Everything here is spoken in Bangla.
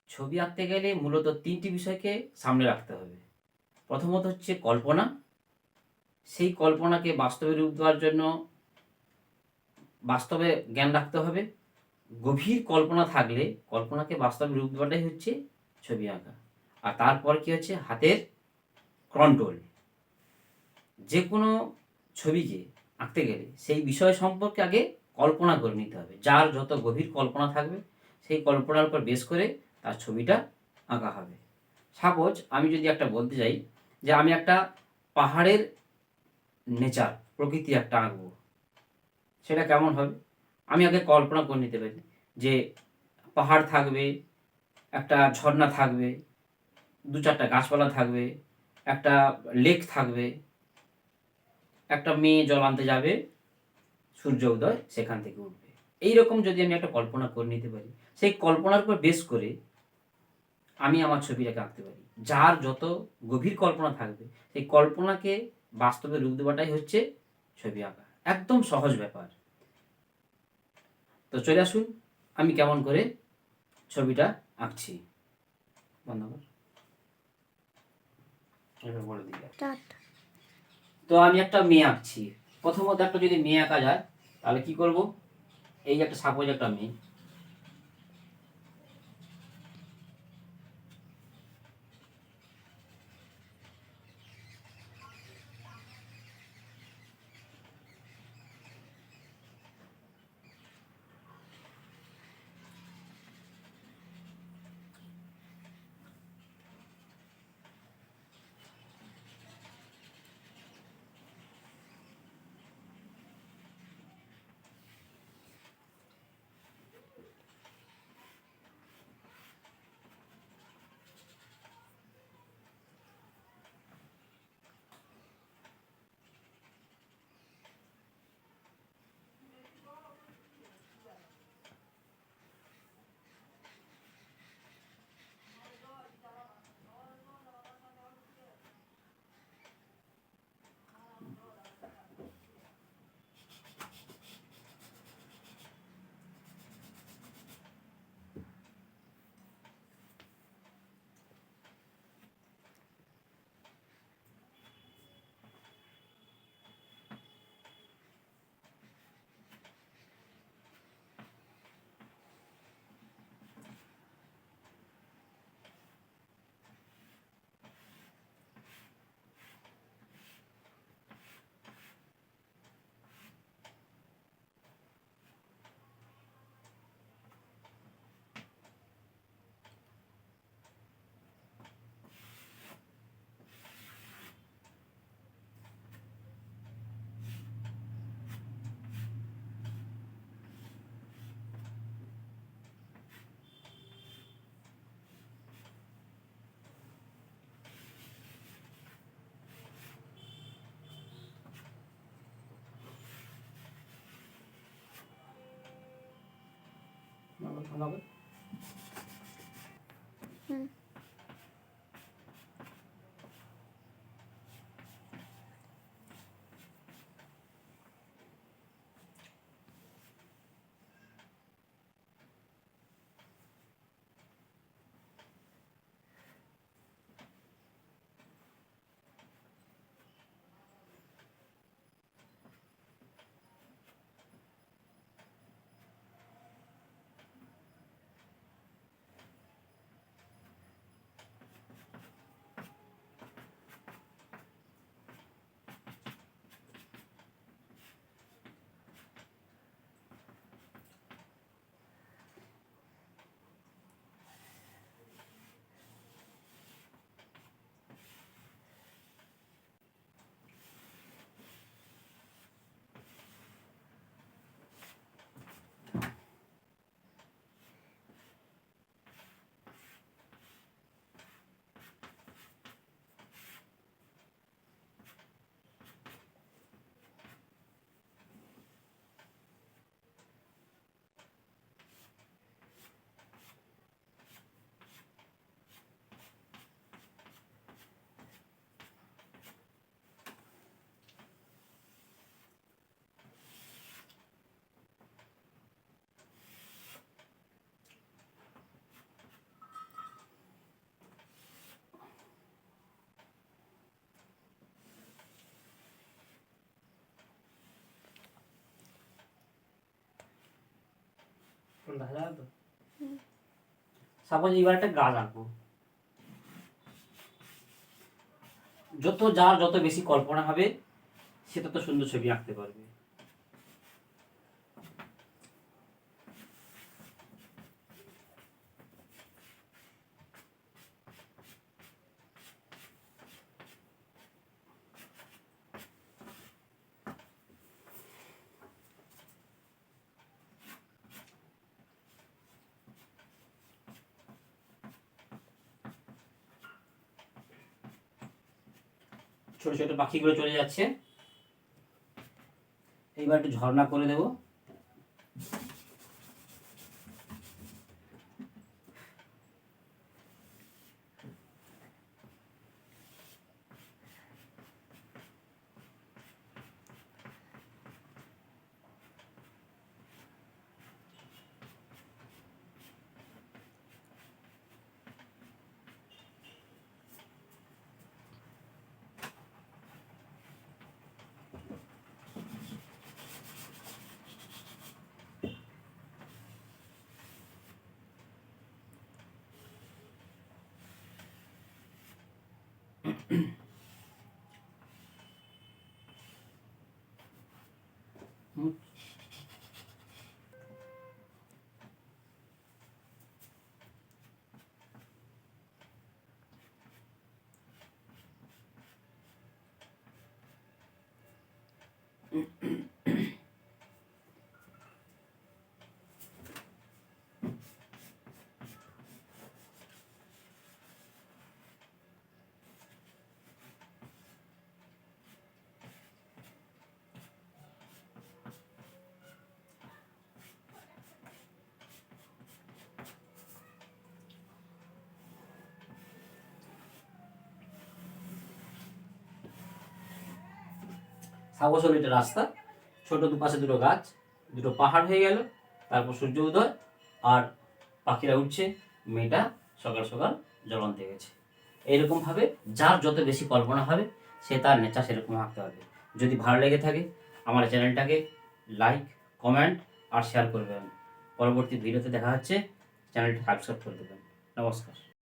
ছবি আঁকতে গেলে মূলত ৩টি বিষয়কে সামনে রাখতে হবে। প্রথমত হচ্ছে কল্পনা। সেই কল্পনাকে বাস্তবে রূপ দেওয়ার জন্য বাস্তবে জ্ঞান রাখতে হবে। গভীর কল্পনা থাকলে কল্পনাকে বাস্তবে রূপ দেওয়াটাই হচ্ছে ছবি আঁকা। আর তারপর কি হচ্ছে হাতের কন্ট্রোল। যে কোনো ছবিকে আঁকতে গেলে সেই বিষয় সম্পর্কে আগে কল্পনা করে নিতে হবে। যার যত গভীর কল্পনা থাকবে সেই কল্পনার উপর বেস করে তার ছবিটা আঁকা হবে। সাপোজ আমি যদি একটা বলতে যাই যে আমি একটা পাহাড়ের নেচার প্রকৃতি একটা আঁকবো, সেটা কেমন হবে? আমি আগে কল্পনা করে নিতে পারি যে পাহাড় থাকবে, একটা ঝর্ণা থাকবে, দু চারটা গাছপালা থাকবে, একটা লেক থাকবে, একটা মেয়ে জল আনতে যাবে, সূর্য উদয় সেখান থেকে উঠবে। এইরকম যদি আমি একটা কল্পনা করে নিতে পারি, সেই কল্পনার উপর বেস করে আমি আমার ছবিটাকে আঁকতে পারি। যার যত গভীর কল্পনা থাকবে সেই কল্পনাকে বাস্তবে রূপ দেওয়াটাই হচ্ছে ছবি আঁকা। একদম সহজ ব্যাপার। তো চলে আসুন আমি কেমন করে ছবিটা আঁকছি। বন্ধ কর। এবার বলে দিই। তো আমি একটা মেয়ে আঁকছি। প্রথমত একটা যদি মেয়ে আঁকা যায় তাহলে কি করব? এই একটা সাপোজ একটা মেয়ে, দেখা যাবে তো? সাপোজ এবার একটা গাছ আঁকবো, যার যত বেশি কল্পনা হবে সে তত সুন্দর ছবি আঁকতে পারবে। ছোট ছোট পাখিগুলো চলে যাচ্ছে, এইবার একটু ঝর্ণা করে দেবো। হুম, সাপোজ হলো এটা রাস্তা, ছোট দুপাশে দুটো গাছ, দুটো পাহাড় হয়ে গেল, তারপর সূর্য উদয় আর পাখিরা উঠছে, মেয়েটা সকাল সকাল জল আনতে গেছে। এইরকমভাবে যার যত বেশি কল্পনা হবে সে তার নেচার সেরকম আঁকতে হবে। যদি ভালো লেগে থাকে আমার চ্যানেলটাকে লাইক, কমেন্ট আর শেয়ার করবেন। পরবর্তী ভিডিওতে দেখা হচ্ছে, চ্যানেলটি সাবস্ক্রাইব করে দেবেন। নমস্কার।